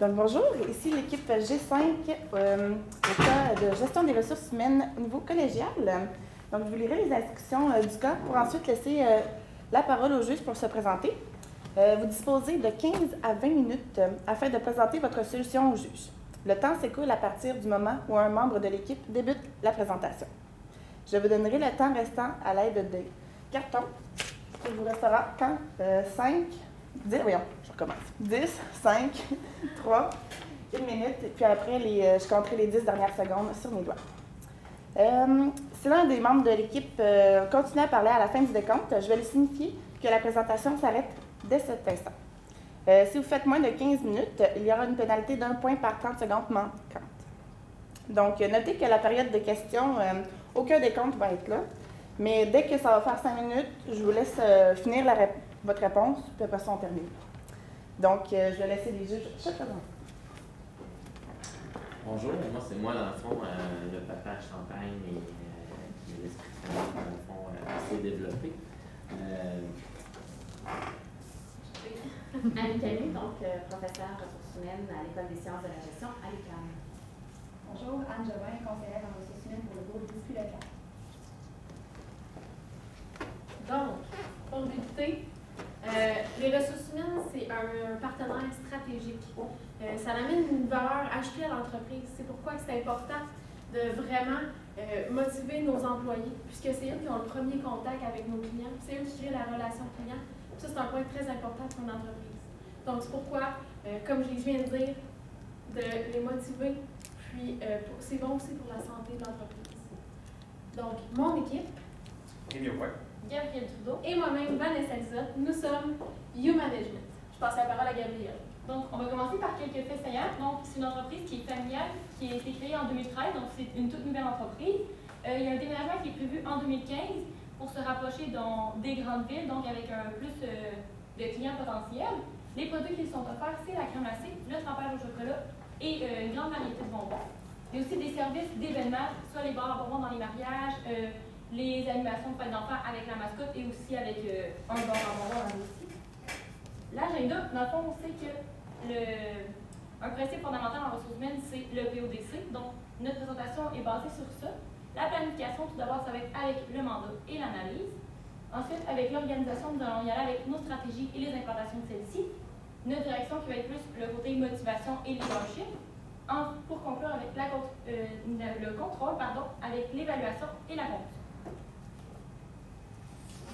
Donc, bonjour, ici l'équipe G5 au cas de gestion des ressources humaines au niveau collégial. Donc, je vous lirai les instructions du cas pour ensuite laisser la parole au juge pour se présenter. Vous disposez de 15 à 20 minutes afin de présenter votre solution au juge. Le temps s'écoule à partir du moment où un membre de l'équipe débute la présentation. Je vous donnerai le temps restant à l'aide de cartons qui vous restera quand 5, 10, voyons, je recommence. 10, 5, 3, 1 minute, et puis après, je compterai les 10 dernières secondes sur mes doigts. Si l'un des membres de l'équipe continue à parler à la fin du décompte, je vais lui signifier que la présentation s'arrête dès cet instant. Si vous faites moins de 15 minutes, il y aura une pénalité d'1 point par 30 secondes manquantes. Donc, notez que la période de questions, aucun décompte va être là, mais dès que ça va faire 5 minutes, je vous laisse finir votre réponse, puis après ça, on termine. Donc, je vais laisser les juges se présenter. Bonjour, moi c'est moi dans le fond, le papa à Champagne et l'esprit famille dans le fond assez développé. Annie Camus, donc professeure ressources humaines à l'École des sciences de la gestion à l'UQAM. Bonjour, Anne Jobin, conseillère en ressources humaines pour le groupe d'ISPU local. Donc, pour débuter, les ressources humaines, c'est un partenaire stratégique. Ça amène une valeur achetée à l'entreprise. C'est pourquoi c'est important de vraiment motiver nos employés, puisque c'est eux qui ont le premier contact avec nos clients, c'est eux qui créent la relation client. Ça, c'est un point très important pour une entreprise. Donc, c'est pourquoi, comme je viens de dire, de les motiver, puis c'est bon aussi pour la santé de l'entreprise. Donc, mon équipe, Gabriel Trudeau et moi-même, Vanessa Lizotte, nous sommes U-Management. Je passe la parole à Gabriel. Donc, on va commencer par quelques faits saillants. Donc, c'est une entreprise qui est familiale, qui a été créée en 2013, donc c'est une toute nouvelle entreprise. Il y a un déménagement qui est prévu en 2015 pour se rapprocher des grandes villes, donc avec un plus de clients potentiels. Les produits qui sont offerts, c'est la crème glacée, le trempage au chocolat et une grande variété de bonbons. Il y a aussi des services d'événements, soit les bars à bonbons dans les mariages, les animations de fêtes d'enfants avec la mascotte et aussi avec un bar à bonbons aussi. L'agenda, dans le fond, c'est que un principe fondamental en ressources humaines, c'est le PODC. Donc, notre présentation est basée sur ça. La planification, tout d'abord, ça va être avec le mandat et l'analyse. Ensuite, avec l'organisation, nous allons y aller avec nos stratégies et les implantations de celles-ci. Notre direction qui va être plus le côté motivation et leadership. Pour conclure avec le contrôle, avec l'évaluation et la conclusion.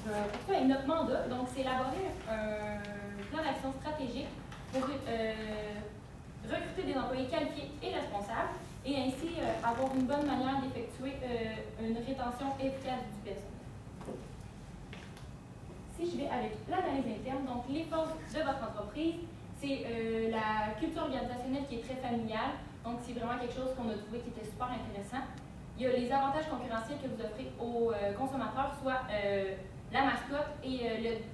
Pourquoi avec notre mandat? Donc, c'est élaborer un plan d'action stratégique pour recruter des employés qualifiés et responsables et ainsi avoir une bonne manière d'effectuer une rétention efficace du personnel. Si je vais avec l'analyse interne, donc les forces de votre entreprise, c'est la culture organisationnelle qui est très familiale, donc c'est vraiment quelque chose qu'on a trouvé qui était super intéressant. Il y a les avantages concurrentiels que vous offrez aux consommateurs, soit la mascotte et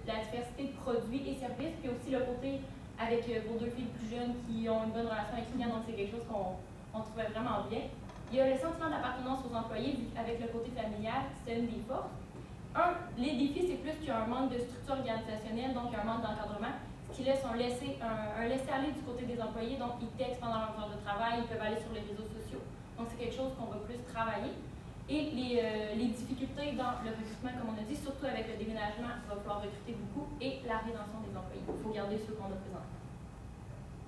la diversité de produits et services, puis aussi le côté avec vos deux filles plus jeunes qui ont une bonne relation avec les clients, donc c'est quelque chose qu'on trouvait vraiment bien. Il y a le sentiment d'appartenance aux employés, avec le côté familial, c'est une des forces. Les défis, c'est plus qu'il y a un manque de structure organisationnelle, donc un manque d'encadrement, ce qui laisse un laisser-aller du côté des employés, donc ils textent pendant leur heure de travail, ils peuvent aller sur les réseaux sociaux, donc c'est quelque chose qu'on va plus travailler. Et les difficultés dans le recrutement, comme on a dit, surtout avec le déménagement, il va falloir recruter beaucoup, et la rétention des employés. Il faut garder ceux qu'on a présentés.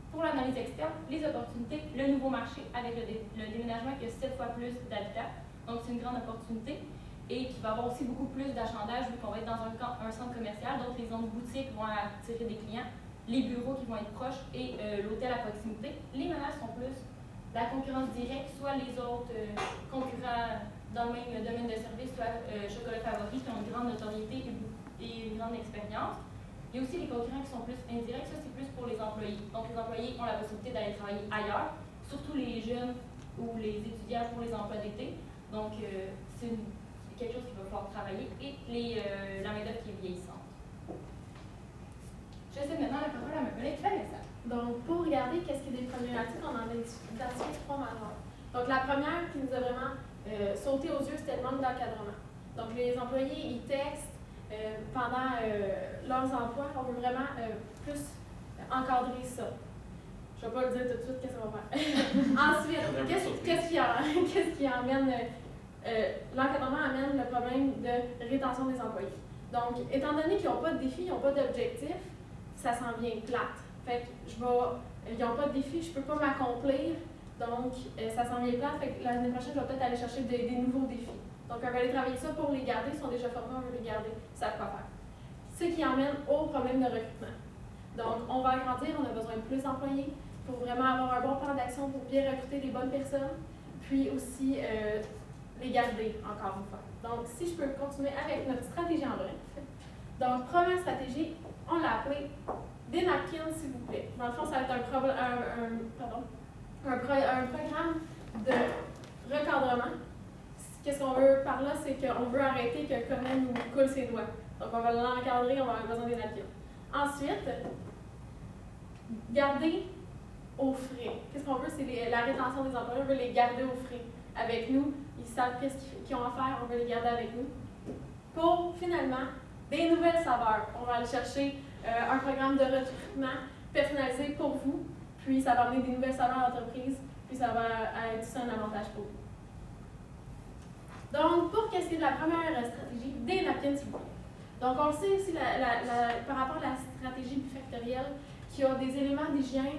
Pour l'analyse externe, les opportunités, le nouveau marché avec le déménagement qui a 7 fois plus d'habitats, donc c'est une grande opportunité, et qui va avoir aussi beaucoup plus d'achalandage vu qu'on va être dans un centre commercial, donc les zones boutiques vont attirer des clients, les bureaux qui vont être proches et l'hôtel à proximité. Les menaces sont plus la concurrence directe, soit les autres concurrents dans le même domaine de service, soit Chocolat Favori, qui ont une grande notoriété et une grande expérience. Il y a aussi les concurrents qui sont plus indirects, ça c'est plus pour les employés. Donc les employés ont la possibilité d'aller travailler ailleurs, surtout les jeunes ou les étudiants pour les emplois d'été. Donc c'est quelque chose qu'il va falloir travailler. Et la main-d'œuvre qui est vieillissante. Je sais maintenant la parole à ma collègue Vanessa. Donc, pour regarder qu'est-ce qu'il y a des problématiques, on en a identifié 3 majeures. Donc, la première qui nous a vraiment sauté aux yeux, c'était le manque d'encadrement. Donc, les employés, ils textent pendant leurs emplois. On veut vraiment plus encadrer ça. Je ne vais pas le dire tout de suite, qu'est-ce qu'on va faire. Ensuite, qu'est-ce qui emmène, l'encadrement amène le problème de rétention des employés. Donc, étant donné qu'ils n'ont pas de défi, ils n'ont pas d'objectif, ça s'en vient plate. Fait que ils n'ont pas de défi, je ne peux pas m'accomplir, donc ça s'en vient plate. Fait que l'année prochaine, je vais peut-être aller chercher des nouveaux défis. Donc, on va aller travailler ça pour les garder, ils sont déjà formés, on veut les garder, ça savent quoi faire. Ce qui emmène au problème de recrutement. Donc, on va agrandir, on a besoin de plus d'employés pour vraiment avoir un bon plan d'action pour bien recruter les bonnes personnes, puis aussi les garder encore une fois. Donc, si je peux continuer avec notre stratégie en bref. Donc, première stratégie, on l'a appelée des napkins, s'il vous plaît. Dans le fond, ça va être un programme de recadrement. Qu'est-ce qu'on veut par là, c'est qu'on veut arrêter que Conan nous coule ses doigts. Donc, on va l'encadrer, on va avoir besoin des napkins. Ensuite, garder au frais. Qu'est-ce qu'on veut? C'est la rétention des employés. On veut les garder au frais avec nous. Ils savent qu'est-ce qu'ils ont à faire. On veut les garder avec nous. Pour, finalement, des nouvelles saveurs. On va aller chercher un programme de recrutement personnalisé pour vous. Puis, ça va amener des nouvelles saveurs à l'entreprise. Puis, ça va être aussi un avantage pour vous. Donc, pour qu'est-ce qui est de la première stratégie, des napkins, s'il vous plaît. Donc, on le sait aussi par rapport à la stratégie bifactorielle qu'il y a des éléments d'hygiène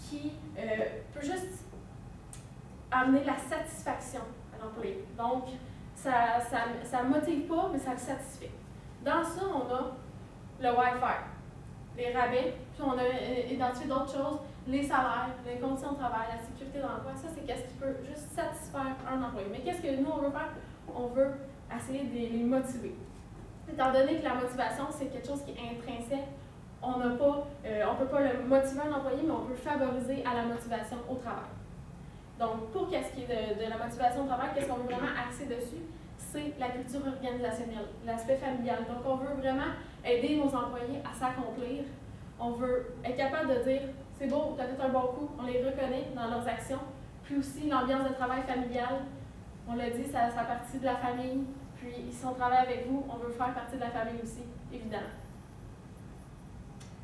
qui peut juste amener la satisfaction à l'employé. Donc, ça ne motive pas, mais ça le satisfait. Dans ça, on a le Wi-Fi, les rabais, puis on a identifié d'autres choses, les salaires, les conditions de travail, la sécurité d'emploi. Ça, c'est qu'est-ce qui peut juste satisfaire un employé. Mais qu'est-ce que nous, on veut faire? On veut essayer de les motiver. Étant donné que la motivation, c'est quelque chose qui est intrinsèque, on ne peut pas le motiver un employé, mais on peut favoriser à la motivation au travail. Donc, pour qu'est-ce qui est de la motivation au travail, qu'est-ce qu'on veut vraiment axer dessus? C'est la culture organisationnelle, l'aspect familial. Donc, on veut vraiment aider nos employés à s'accomplir. On veut être capable de dire, c'est beau, tu as fait un bon coup, on les reconnaît dans leurs actions. Puis aussi, l'ambiance de travail familial, on l'a dit, ça fait partie de la famille. Puis, si on travaille avec vous, on veut faire partie de la famille aussi, évidemment.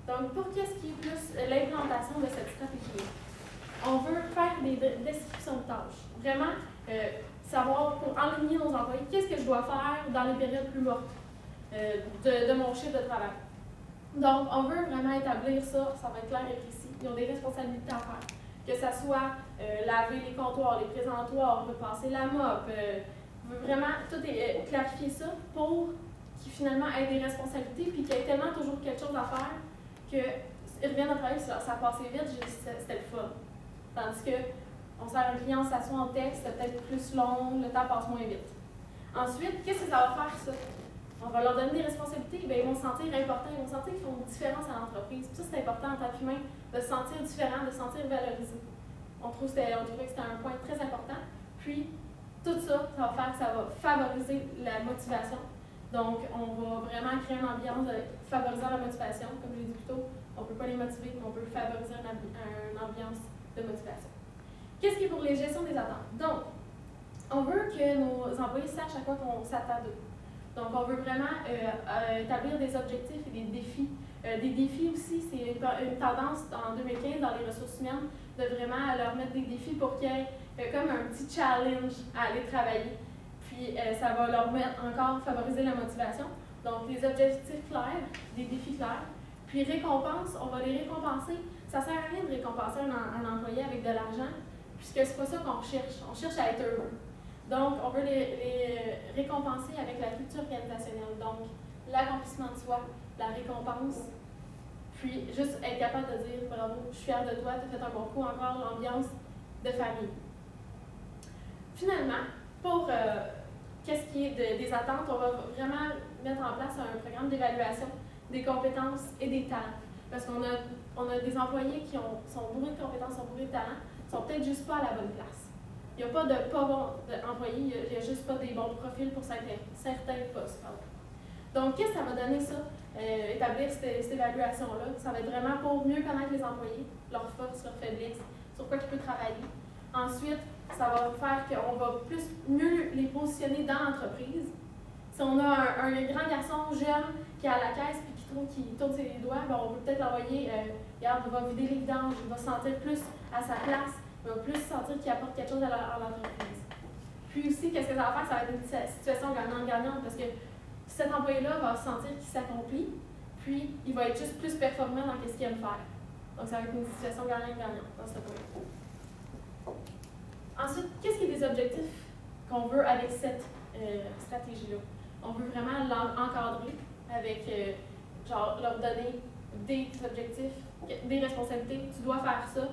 Donc, pour qu'est-ce qui est plus l'implantation de cette stratégie-là? On veut faire des descriptions de tâches. Vraiment, savoir pour enligner nos employés, qu'est-ce que je dois faire dans les périodes plus mortes de mon chiffre de travail. Donc, on veut vraiment établir ça, ça va être clair et précis. Ils ont des responsabilités à faire. Que ce soit laver les comptoirs, les présentoirs, repasser la mop, vraiment tout clarifier ça pour qu'ils finalement aient des responsabilités puis qu'il y ait tellement toujours quelque chose à faire qu'ils reviennent au travail, ça a passé vite, c'était le fun. Tandis qu'on sert un client, on s'assoit en texte, c'est peut-être plus long, le temps passe moins vite. Ensuite, qu'est-ce que ça va faire, ça? On va leur donner des responsabilités, bien, ils vont se sentir importants, ils vont sentir qu'ils font une différence à l'entreprise. Puis ça, c'est important en tant qu'humain, de se sentir différent, de se sentir valorisé. On trouvait que c'était un point très important. Puis, tout ça, ça va faire que ça va favoriser la motivation. Donc, on va vraiment créer une ambiance favorisant la motivation. Comme je l'ai dit plus tôt, on ne peut pas les motiver, mais on peut favoriser une ambiance de motivation. Qu'est-ce qui est pour les gestions des attentes? Donc, on veut que nos employés sachent à quoi on s'attend d'eux. Donc, on veut vraiment établir des objectifs et des défis. Des défis aussi, c'est une tendance en 2015 dans les ressources humaines de vraiment leur mettre des défis pour qu'il y ait comme un petit challenge à aller travailler. Puis, ça va leur favoriser la motivation. Donc, les objectifs clairs, des défis clairs. Puis, récompense, on va les récompenser. Ça ne sert à rien de récompenser un employé avec de l'argent, puisque c'est pas ça qu'on recherche. On cherche à être heureux. Donc, on veut les récompenser avec la culture organisationnelle. Donc, l'accomplissement de soi, la récompense, puis juste être capable de dire bravo, je suis fière de toi, tu as fait un bon coup, encore l'ambiance de famille. Finalement, pour qu'est-ce qui est des attentes, on va vraiment mettre en place un programme d'évaluation des compétences et des talents. Parce qu'on a des employés qui sont bourrés de compétences, sont bourrés de talents, sont peut-être juste pas à la bonne place. Il n'y a pas de pas bons employés, il n'y a juste pas des bons profils pour certains postes. Donc, qu'est-ce que ça va donner ça, établir cette évaluation-là? Ça va être vraiment pour mieux connaître les employés, leurs forces, leurs faiblesses, sur quoi ils peuvent travailler. Ensuite, ça va faire qu'on va mieux les positionner dans l'entreprise. Si on a un grand garçon jeune qui est à la caisse et qui tourne ses doigts, ben on peut peut-être l'envoyer, il regarde, il va vider les vidanges, il va se sentir plus à sa place, il va plus sentir qu'il apporte quelque chose à l'entreprise. Puis aussi, qu'est-ce que ça va faire? Ça va être une situation gagnante-gagnante parce que cet employé-là va sentir qu'il s'accomplit, puis il va être juste plus performant dans ce qu'il aime faire. Donc, ça va être une situation gagnante-gagnante dans ce point-là. Ensuite, qu'est-ce qui est des objectifs qu'on veut avec cette stratégie-là? On veut vraiment l'encadrer avec, genre, leur donner des objectifs, des responsabilités. Tu dois faire ça.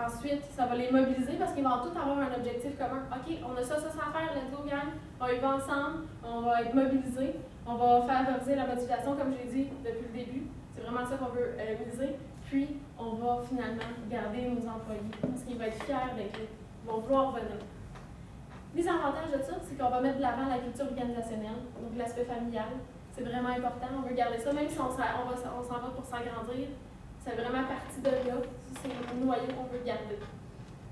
Ensuite, ça va les mobiliser parce qu'ils vont tous avoir un objectif commun. OK, on a ça à faire, let's go, gang. On y va ensemble, on va être mobilisés, on va favoriser la motivation, comme j'ai dit depuis le début. C'est vraiment ça qu'on veut viser. Puis, on va finalement garder nos employés parce qu'ils vont être fiers d'être là. Ils vont vouloir venir. Les avantages de ça, c'est qu'on va mettre de l'avant la culture organisationnelle, donc l'aspect familial. C'est vraiment important, on veut garder ça, même si on s'en va pour s'agrandir. C'est vraiment partie de là. C'est le noyau qu'on veut garder.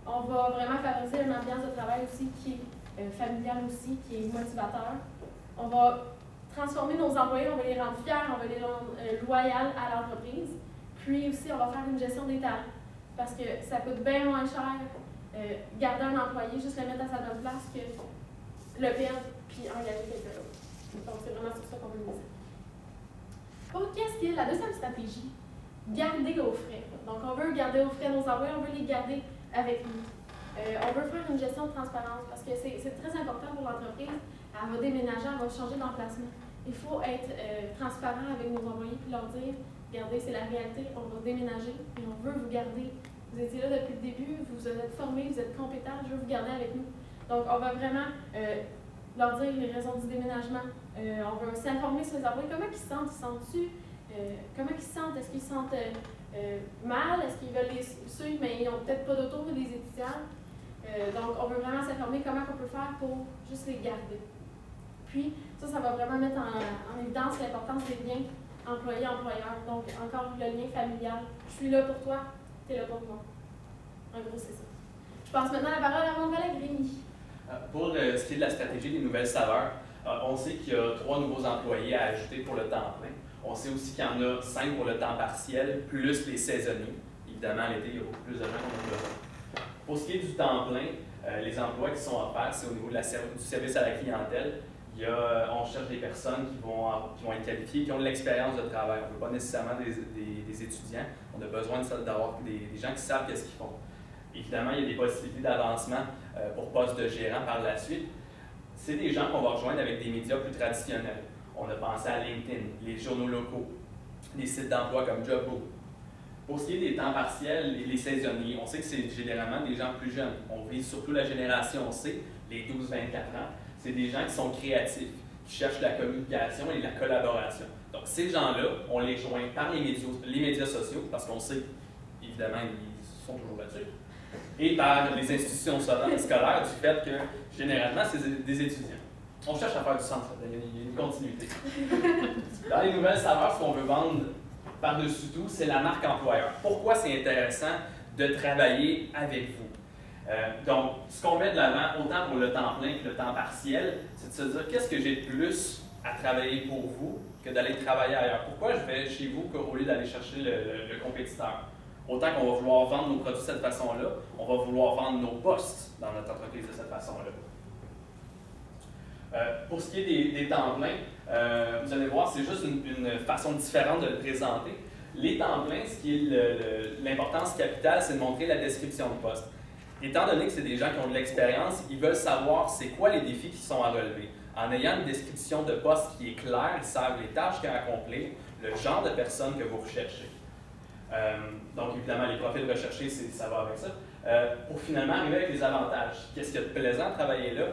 On va vraiment favoriser une ambiance de travail aussi qui est familiale aussi, qui est motivateur. On va transformer nos employés, on va les rendre fiers, on va les rendre loyaux à l'entreprise. Puis aussi, on va faire une gestion des talents. Parce que ça coûte bien moins cher garder un employé, juste le mettre à sa bonne place, que le perdre puis engager quelqu'un d'autre. Donc, c'est vraiment sur ça qu'on veut miser. Pour qu'est-ce qui est la deuxième stratégie? Garder au frais. Donc, on veut garder au frais nos employés, on veut les garder avec nous. On veut faire une gestion de transparence parce que c'est très important pour l'entreprise. Elle va déménager, elle va changer d'emplacement. Il faut être transparent avec nos employés puis leur dire, regardez, c'est la réalité, on va déménager et on veut vous garder. Vous étiez là depuis le début, vous êtes formés, vous êtes compétents, je veux vous garder avec nous. Donc, on va vraiment leur dire les raisons du déménagement. On va s'informer sur les employés. Comment ils se sentent? Ils sentent-tu? Comment ils se sentent? Est-ce qu'ils se sentent mal? Est-ce qu'ils veulent les suivre, mais ils n'ont peut-être pas d'auto pour les étudiants? Donc, on veut vraiment s'informer comment on peut faire pour juste les garder. Puis, ça va vraiment mettre en évidence l'importance des liens employé-employeur. Donc, encore le lien familial. Je suis là pour toi, tu es là pour moi. En gros, c'est ça. Je passe maintenant la parole à mon collègue Rémi. Pour ce qui est de la stratégie des nouvelles saveurs, on sait qu'il y a 3 nouveaux employés à ajouter pour le temps plein. On sait aussi qu'il y en a 5 pour le temps partiel, plus les saisonniers. Évidemment, l'été, il y a beaucoup plus de gens qu'on a besoin. Pour ce qui est du temps plein, les emplois qui sont offerts, c'est au niveau du service à la clientèle. On cherche des personnes qui vont être qualifiées, qui ont de l'expérience de travail. On ne veut pas nécessairement des étudiants. On a besoin d'avoir des gens qui savent ce qu'ils font. Évidemment, il y a des possibilités d'avancement pour poste de gérant par la suite. C'est des gens qu'on va rejoindre avec des médias plus traditionnels. On a pensé à LinkedIn, les journaux locaux, les sites d'emploi comme Jobbo. Pour ce qui est des temps partiels, les saisonniers, on sait que c'est généralement des gens plus jeunes. On vise surtout la génération C, les 12-24 ans. C'est des gens qui sont créatifs, qui cherchent la communication et la collaboration. Donc, ces gens-là, on les joint par les médias sociaux, parce qu'on sait, évidemment, ils sont toujours là-dessus, et par les institutions scolaires, du fait que, généralement, c'est des étudiants. On cherche à faire du sens, il y a une continuité. Dans les nouvelles saveurs, ce qu'on veut vendre par-dessus tout, c'est la marque employeur. Pourquoi c'est intéressant de travailler avec vous? Donc, ce qu'on met de l'avant, autant pour le temps plein que le temps partiel, c'est de se dire qu'est-ce que j'ai de plus à travailler pour vous que d'aller travailler ailleurs. Pourquoi je vais chez vous au lieu d'aller chercher le compétiteur? Autant qu'on va vouloir vendre nos produits de cette façon-là, on va vouloir vendre nos postes dans notre entreprise de cette façon-là. Pour ce qui est des temps pleins, vous allez voir, c'est juste une façon différente de le présenter. Les temps pleins, ce qui est l'importance capitale, c'est de montrer la description de poste. Étant donné que c'est des gens qui ont de l'expérience, ils veulent savoir c'est quoi les défis qui sont à relever. En ayant une description de poste qui est claire, ils savent les tâches qu'il y a à accomplir, le genre de personne que vous recherchez. Donc, évidemment, les profils recherchés, ça va avec ça. Pour finalement arriver avec les avantages. Qu'est-ce qu'il y a de plaisant à travailler là?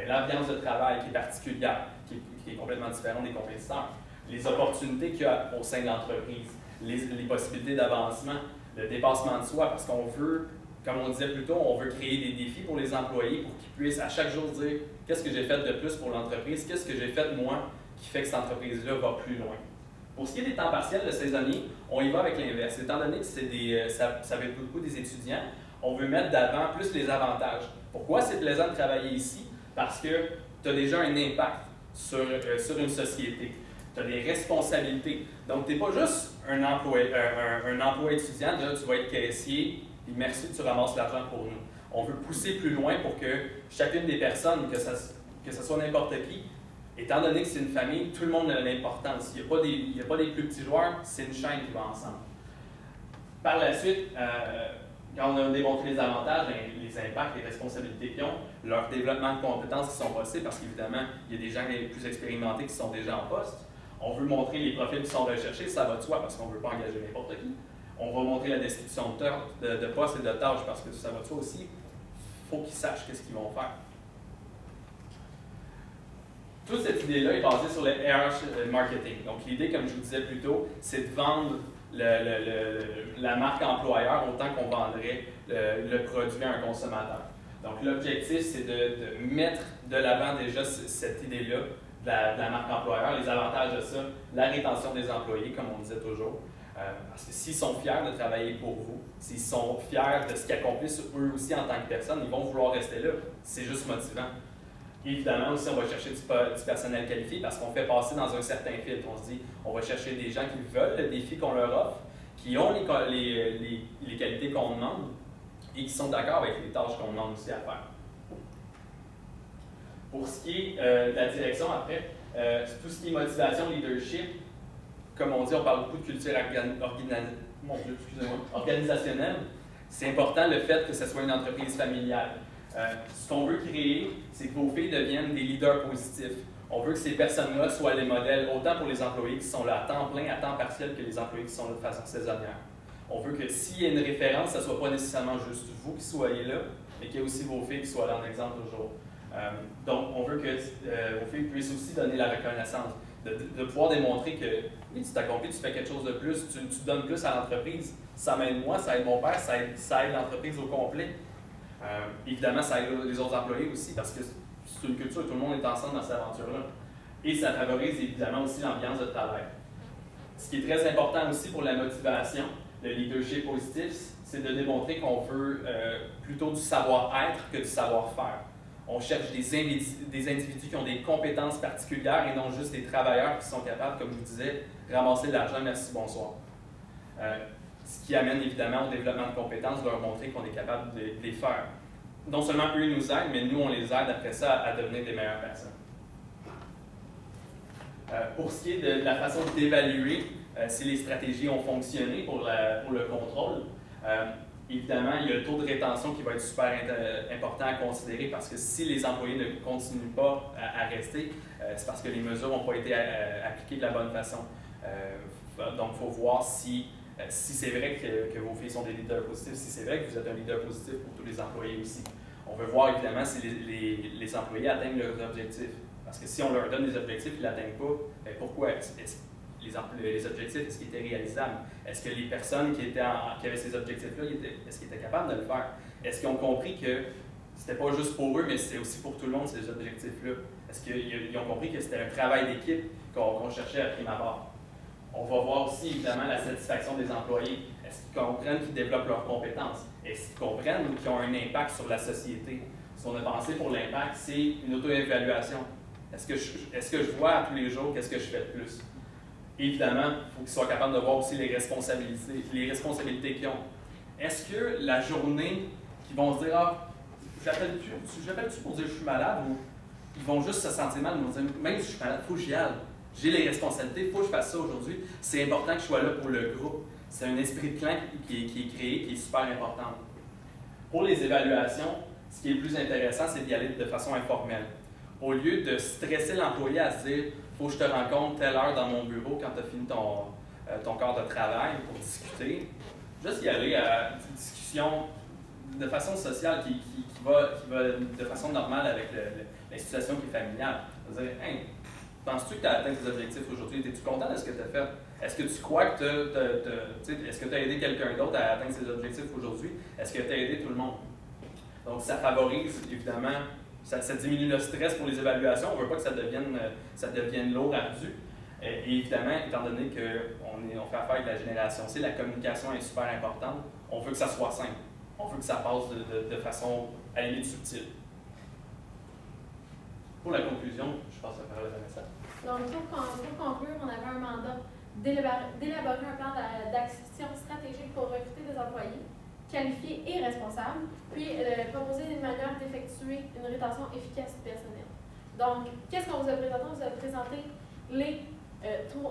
L'ambiance de travail qui est particulière, qui est complètement différente des compétiteurs. Les opportunités qu'il y a au sein de l'entreprise, les possibilités d'avancement, le dépassement de soi, parce qu'on veut, comme on disait plus tôt, on veut créer des défis pour les employés pour qu'ils puissent à chaque jour dire qu'est-ce que j'ai fait de plus pour l'entreprise, qu'est-ce que j'ai fait moi qui fait que cette entreprise-là va plus loin. Pour ce qui est des temps partiels, de saisonniers, on y va avec l'inverse. Étant donné que ça va être beaucoup des étudiants, on veut mettre d'avant plus les avantages. Pourquoi c'est plaisant de travailler ici? Parce que tu as déjà un impact sur une société. Tu as des responsabilités. Donc, tu n'es pas juste un emploi étudiant, là, tu vas être caissier, puis merci, tu ramasses l'argent pour nous. On veut pousser plus loin pour que chacune des personnes, que ce soit n'importe qui, étant donné que c'est une famille, tout le monde a l'importance. Il n'y a pas des plus petits joueurs, c'est une chaîne qui va ensemble. Par la suite, quand on a démontré les avantages, les impacts, les responsabilités qu'ils ont, leur développement de compétences qui sont possibles, parce qu'évidemment, il y a des gens plus expérimentés qui sont déjà en poste. On veut montrer les profils qui sont recherchés, ça va de soi, parce qu'on ne veut pas engager n'importe qui. On va montrer la description de poste et de tâches, parce que ça va de soi aussi. Il faut qu'ils sachent qu'est-ce qu'ils vont faire. Toute cette idée-là est basée sur le RH marketing. Donc, l'idée, comme je vous disais plus tôt, c'est de vendre la marque employeur autant qu'on vendrait le produit à un consommateur. Donc, l'objectif, c'est de mettre de l'avant déjà cette idée-là de la marque employeur, les avantages de ça, la rétention des employés, comme on disait toujours. Parce que s'ils sont fiers de travailler pour vous, s'ils sont fiers de ce qu'ils accomplissent eux aussi en tant que personne, ils vont vouloir rester là. C'est juste motivant. Évidemment, aussi, on va chercher du personnel qualifié parce qu'on fait passer dans un certain filtre. On se dit, on va chercher des gens qui veulent le défi qu'on leur offre, qui ont les qualités qu'on demande et qui sont d'accord avec les tâches qu'on demande aussi à faire. Pour ce qui est de la direction, après, tout ce qui est motivation, leadership, comme on dit, on parle beaucoup de culture organisationnelle. C'est important le fait que ce soit une entreprise familiale. Ce qu'on veut créer, c'est que vos filles deviennent des leaders positifs. On veut que ces personnes-là soient les modèles, autant pour les employés qui sont là à temps plein, à temps partiel, que les employés qui sont là de façon saisonnière. On veut que s'il y a une référence, ce ne soit pas nécessairement juste vous qui soyez là, mais qu'il y ait aussi vos filles qui soient là en exemple toujours. Donc, on veut que vos filles puissent aussi donner la reconnaissance, de pouvoir démontrer que oui, tu t'accomplis, tu fais quelque chose de plus, tu donnes plus à l'entreprise. Ça m'aide moi, ça aide mon père, ça aide l'entreprise au complet. Évidemment, ça aide les autres employés aussi parce que c'est une culture, tout le monde est ensemble dans cette aventure-là. Et ça favorise évidemment aussi l'ambiance de travail. Ce qui est très important aussi pour la motivation, le leadership positif, c'est de démontrer qu'on veut plutôt du savoir-être que du savoir-faire. On cherche des individus qui ont des compétences particulières et non juste des travailleurs qui sont capables, comme je vous disais, ramasser de l'argent, merci, bonsoir. Ce qui amène évidemment au développement de compétences, de leur montrer qu'on est capable de les faire. Non seulement eux nous aident, mais nous on les aide après ça à devenir des meilleures personnes. Pour ce qui est de la façon d'évaluer si les stratégies ont fonctionné pour le contrôle, évidemment, il y a le taux de rétention qui va être super important à considérer parce que si les employés ne continuent pas à rester, c'est parce que les mesures n'ont pas été appliquées de la bonne façon. Donc, il faut voir si c'est vrai que vos filles sont des leaders positifs, si c'est vrai que vous êtes un leader positif pour tous les employés aussi. On veut voir évidemment si les employés atteignent leurs objectifs. Parce que si on leur donne des objectifs, ils ne l'atteignent pas, bien pourquoi? Les objectifs, est-ce qu'ils étaient réalisables? Est-ce que les personnes qui avaient ces objectifs-là, est-ce qu'ils étaient capables de le faire? Est-ce qu'ils ont compris que c'était pas juste pour eux, mais c'était aussi pour tout le monde, ces objectifs-là? Est-ce qu'ils ont compris que c'était un travail d'équipe qu'on cherchait à prime abord? On va voir aussi, évidemment, la satisfaction des employés. Est-ce qu'ils comprennent qu'ils développent leurs compétences? Est-ce qu'ils comprennent qu'ils ont un impact sur la société? Ce qu'on a pensé pour l'impact, c'est une auto-évaluation. Est-ce que je vois à tous les jours qu'est-ce que je fais de plus? Évidemment, il faut qu'ils soient capables de voir aussi les responsabilités qu'ils ont. Est-ce que la journée, qu'ils vont se dire « Ah, j'appelle-tu pour dire que je suis malade » ou ils vont juste se sentir mal, ils vont dire « Même si je suis malade, il faut que j'y aille. J'ai les responsabilités, il faut que je fasse ça aujourd'hui. C'est important que je sois là pour le groupe. » C'est un esprit de clan qui est créé, qui est super important. Pour les évaluations, ce qui est le plus intéressant, c'est d'y aller de façon informelle. Au lieu de stresser l'employé à se dire « Faut que je te rencontre telle heure dans mon bureau quand tu as fini ton corps de travail pour discuter », juste y aller à une discussion de façon sociale qui va de façon normale avec la situation qui est familiale. C'est-à-dire « Hey, penses-tu que tu as atteint tes objectifs aujourd'hui? Es-tu content de ce que tu as fait? Est-ce que tu crois que est-ce que tu as aidé quelqu'un d'autre à atteindre ses objectifs aujourd'hui? Est-ce que tu as aidé tout le monde? » Donc, ça favorise, évidemment, ça diminue le stress pour les évaluations. On ne veut pas que ça devienne lourd, ardu. Et évidemment, étant donné qu'on fait affaire avec la génération C, la communication est super importante. On veut que ça soit simple. On veut que ça passe de façon à la limite subtile. Pour la conclusion, je passe la parole à Vanessa. Donc, pour conclure, on avait un mandat d'élaborer un plan d'action stratégique pour recruter des employés qualifiés et responsables, puis proposer une manière d'effectuer une rétention efficace du personnel. Donc, qu'est-ce qu'on vous a présenté? On vous a présenté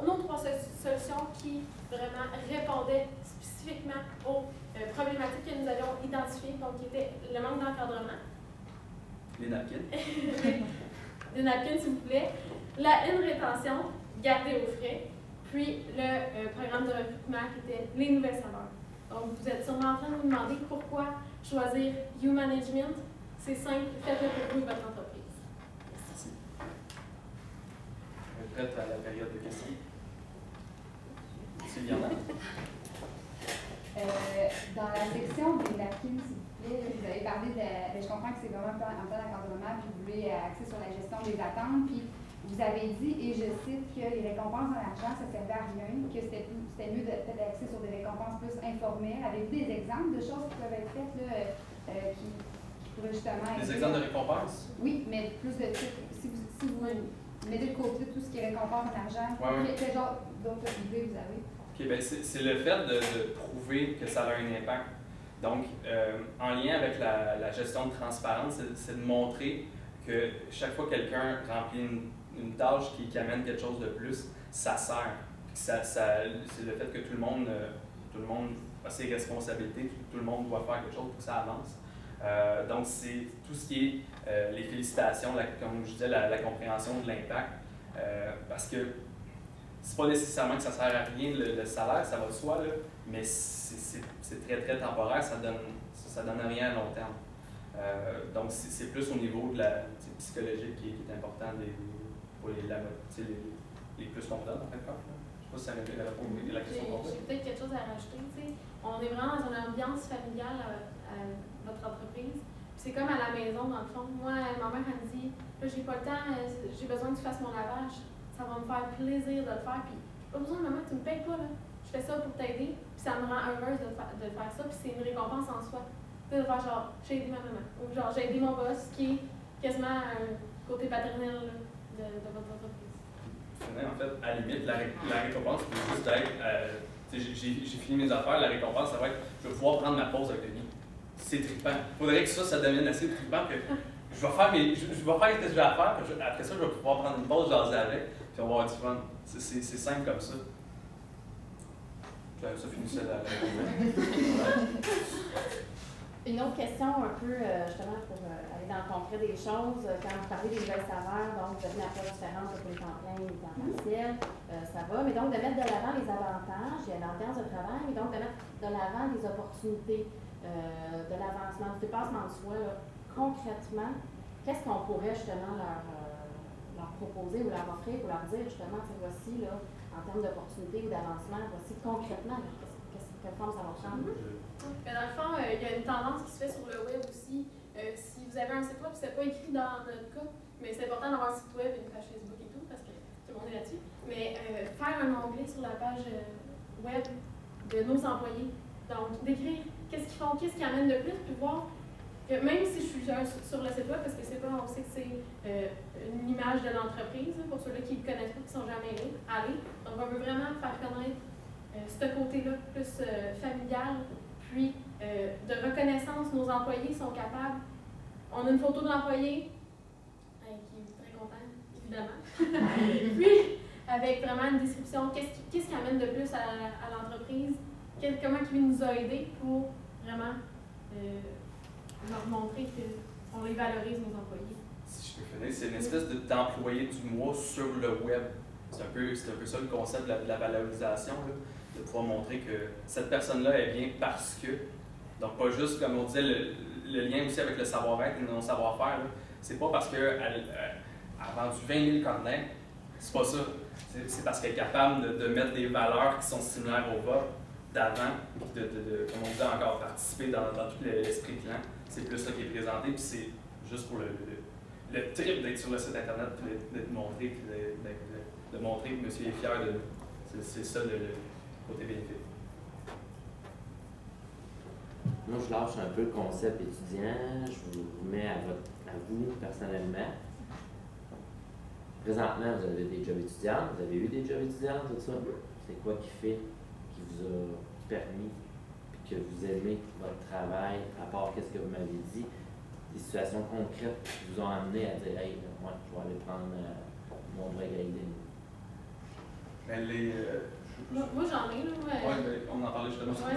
nos 3 solutions qui vraiment répondaient spécifiquement aux problématiques que nous avions identifiées, donc qui étaient le manque d'encadrement. Les napkins. Des napkins, s'il vous plaît. Une rétention gardée aux frais, puis le programme de recrutement qui était les nouvelles saveurs. Donc, vous êtes sûrement en train de vous demander pourquoi choisir U-Management. C'est simple, faites-le pour vous et votre entreprise. Merci. Prête à la période de questions. Sylviana? Dans la section des napkins, s'il vous plaît, vous avez parlé je comprends que c'est vraiment un plan d'encadrement, puis vous voulez axer sur la gestion des attentes, puis vous avez dit, et je cite, que les récompenses en argent, ça ne servait à rien, que c'était mieux peut-être d'axer sur des récompenses plus informelles. Avez-vous des exemples de choses qui peuvent être faites là, qui pourraient justement... Des exemples de récompenses? Oui, mais plus de type, si vous mettez de côté tout ce qui est récompense en argent, quel genre d'autres idées vous avez? OK, bien, c'est le fait de prouver que ça a un impact. Donc, en lien avec la gestion de transparence, c'est de montrer que chaque fois que quelqu'un remplit une tâche qui amène quelque chose de plus, ça sert. C'est le fait que tout le monde a ses responsabilités, tout le monde doit faire quelque chose pour que ça avance. Donc, c'est tout ce qui est les félicitations, comme je disais, la compréhension de l'impact. Parce que c'est pas nécessairement que ça sert à rien le salaire, ça va de soi, là, mais c'est très, très temporaire, ça donne rien à long terme. Donc, c'est plus au niveau de la psychologique qui est important pour les plus qu'on donne, en fait. Je ne sais pas si ça m'a répondu à la question complète. J'ai peut-être quelque chose à rajouter. T'sais. On est vraiment dans une ambiance familiale à votre entreprise. C'est comme à la maison, dans le fond. Moi, ma mère, elle me dit, là, j'ai pas le temps, j'ai besoin que tu fasses mon lavage. Ça va me faire plaisir de le faire. Puis, pas besoin, maman, tu me payes pas, là. Je fais ça pour t'aider. Puis, ça me rend heureuse de faire ça. Puis, c'est une récompense en soi. De faire genre, j'ai aidé ma maman. Ou genre, j'ai aidé mon boss, qui est quasiment un côté paternel là, de votre entreprise. En fait, à la limite, la récompense peut juste être, j'ai fini mes affaires, la récompense, ça va être, je vais pouvoir prendre ma pause avec Denis. C'est trippant. Il faudrait que ça devienne assez trippant que je vais faire ce que j'ai à faire, après ça, je vais pouvoir prendre une pause, jaser avec, puis on va avoir du fun. C'est simple comme ça. Ça finissait la réponse. Une autre question, un peu justement pour aller dans le concret des choses. Quand vous parlez des nouvelles saveurs, donc vous avez une approche différente pour les temps pleins et les temps partiels, ça va. Mais donc de mettre de l'avant les avantages, il y a l'ambiance de travail, mais donc de mettre de l'avant les opportunités, de l'avancement, du dépassement de soi. Là. Concrètement, qu'est-ce qu'on pourrait justement leur proposer ou leur offrir pour leur dire justement, voici là, en termes d'opportunités ou d'avancement, voici concrètement quelle forme ça va prendre? Mais dans le fond, il y a une tendance qui se fait sur le web aussi. Si vous avez un site web, c'est pas écrit dans notre cas, mais c'est important d'avoir un site web et une page Facebook et tout, parce que tout le monde est là-dessus. Mais faire un onglet sur la page web de nos employés. Donc, décrire qu'est-ce qu'ils font, qu'est-ce qu'ils amènent de plus, puis voir que même si je suis sur le site web, parce que c'est pas, on sait que c'est une image de l'entreprise, pour ceux-là qui ne connaissent pas, qui ne sont jamais allés. Donc, on veut vraiment faire connaître ce côté-là plus familial, puis de reconnaissance. Nos employés sont capables. On a une photo de l'employé, qui est très content, évidemment. Puis, avec vraiment une description, qu'est-ce qui amène de plus à l'entreprise, comment il nous a aidés pour vraiment leur montrer qu'on les valorise, nos employés. Si je peux finir, c'est une espèce d'employé du mois sur le web. C'est un peu ça le concept de la valorisation, là, de pouvoir montrer que cette personne-là est bien parce que. Donc, pas juste, comme on disait, le lien aussi avec le savoir-être et le non-savoir-faire. C'est pas parce qu'elle a vendu 20 000 cornets, c'est pas ça. C'est parce qu'elle est capable de mettre des valeurs qui sont similaires aux vôtres d'avant, puis comme on disait encore, participer dans tout l'esprit client. C'est plus ça qui est présenté, puis c'est juste pour le trip d'être sur le site internet, d'être montré, puis de montrer que monsieur est fier de nous. C'est ça le côté bénéfique. Moi, je lâche un peu le concept étudiant, je vous mets à vous personnellement. Présentement, vous avez des jobs étudiants, vous avez eu des jobs étudiants, tout ça? c'est quoi qui fait, qui vous a permis, puis que vous aimez votre travail, à part qu'est-ce que vous m'avez dit, des situations concrètes qui vous ont amené à dire, hey, moi, je vais aller prendre mon break avec des Mais Moi, j'en ai, là. on en parlait justement. Ouais.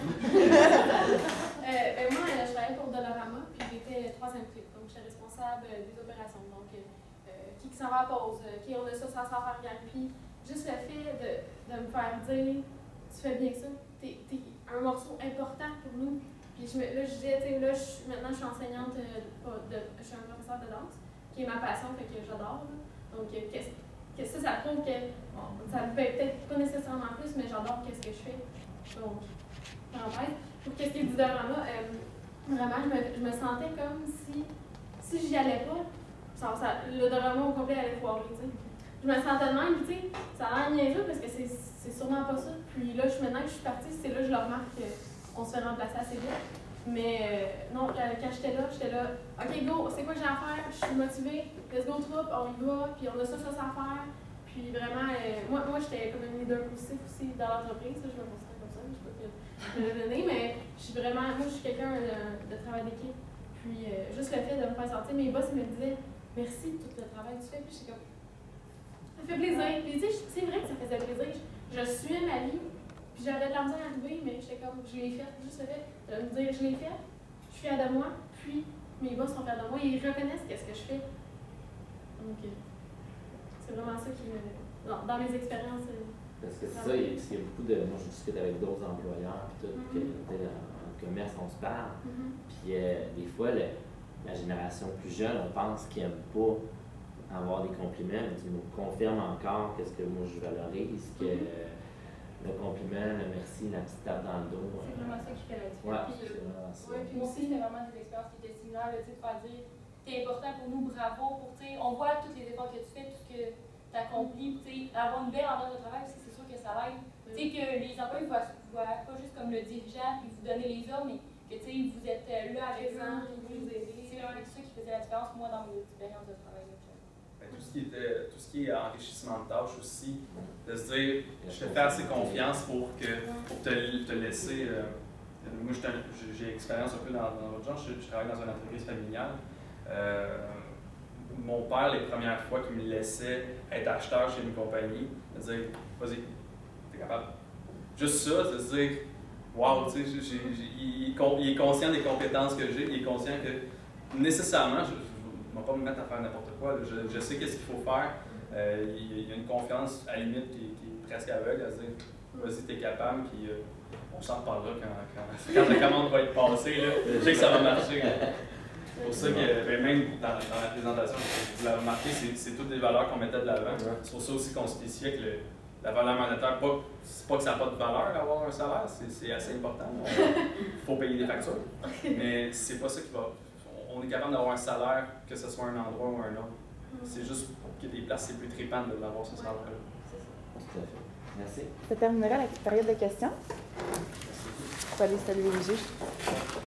Moi, je travaillais pour Dollarama, puis j'étais 3e clip. Donc, j'étais responsable des opérations. Donc, qui s'en va à pause, qui on a ça s'en faire gagner. Puis, juste le fait de me faire dire, tu fais bien ça, t'es un morceau important pour nous. Puis, là, je disais, maintenant, je suis enseignante, je suis un professeur de danse, qui est ma passion, fait que j'adore. Donc, ça prouve que ça me paye peut-être pas nécessairement plus, mais j'adore ce que je fais. Donc, pour qu'est-ce qui est du Dollarama, vraiment, je me sentais comme si j'y allais pas, le Dollarama au complet allait foirer, tu sais. Je me sentais de même, tu sais, ça a l'air niaiseux parce que c'est sûrement pas ça. Puis là, maintenant que je suis partie, c'est là que je le remarque qu'on se fait remplacer assez vite. Mais non, quand j'étais là, OK, go, c'est quoi que j'ai à faire? Je suis motivée, let's go troupe, on y va, puis on a ça à faire. Puis vraiment, moi j'étais comme un leader positif aussi dans l'entreprise, je me considère comme ça, je sais pas que je vais le donner, mais je suis quelqu'un de travail d'équipe. Puis juste le fait de me faire sortir, mes boss me disaient merci de tout le travail que tu fais, puis j'étais comme, ça fait plaisir. Puis tu sais, c'est vrai que ça faisait plaisir. Je suivais ma vie. Puis j'avais de la misère à arriver, mais j'étais comme, je l'ai fait, juste le fait de me dire, je l'ai fait, je suis fière de moi, puis mes boss sont fiers de moi, ils reconnaissent qu'est-ce que je fais. Donc, c'est vraiment ça qui me... Dans mes expériences... Parce que c'est ça, il y a beaucoup de... Moi, je discute avec d'autres employeurs, puis tout, que en commerce, on se parle, puis des fois, la génération plus jeune, on pense qu'ils n'aiment pas avoir des compliments, mais tu nous confirmes encore qu'est-ce que moi, je valorise, que... Le compliment, le merci, la petite tape dans le dos. C'est vraiment ça qui fait la Ouais, différence. c'est vraiment ça. Puis moi aussi, c'était vraiment des expériences qui étaient similaires, tu sais, de faire dire, t'es important pour nous, bravo, on voit tous les efforts que tu fais, tout ce que tu accomplis, avoir une belle ambiance de travail, c'est sûr que ça l'aide. Tu sais, que les employés ne voient pas juste comme le dirigeant, puis vous donner les ordres, mais que vous êtes là avec eux, puis vous aider. C'est vraiment ça qui faisait la différence, moi, dans mes expériences de travail. Tout ce qui est enrichissement de tâches aussi, de se dire, je te fais assez confiance pour te laisser. Moi, j'ai expérience un peu dans votre genre, je travaille dans une entreprise familiale. Mon père, les premières fois qu'il me laissait être acheteur chez une compagnie, me dire, vas-y, t'es capable. Juste ça, de se dire, wow, tu sais, il est conscient des compétences que j'ai, il est conscient que nécessairement, je ne vais pas me mettre à faire n'importe quoi. Je sais qu'est-ce qu'il faut faire. Il y a une confiance à la limite qui est presque aveugle à se dire vas-y, t'es capable, puis on s'en reparlera quand la commande va être passée. Là. Je sais que ça va marcher. C'est pour ça que même dans la présentation, vous l'avez remarqué, c'est toutes des valeurs qu'on mettait de l'avant. C'est pour ça aussi qu'on spécifiait que la valeur monétaire, c'est pas que ça n'a pas de valeur d'avoir un salaire, c'est assez important. Il faut payer des factures. Mais c'est pas ça qui va. On est capable d'avoir un salaire, que ce soit un endroit ou un autre. C'est juste qu'il y a des places, c'est plus trippant de l'avoir ce salaire-là. Tout à fait. Merci. Ça terminera la période de questions. Je peux aller saluer les juges.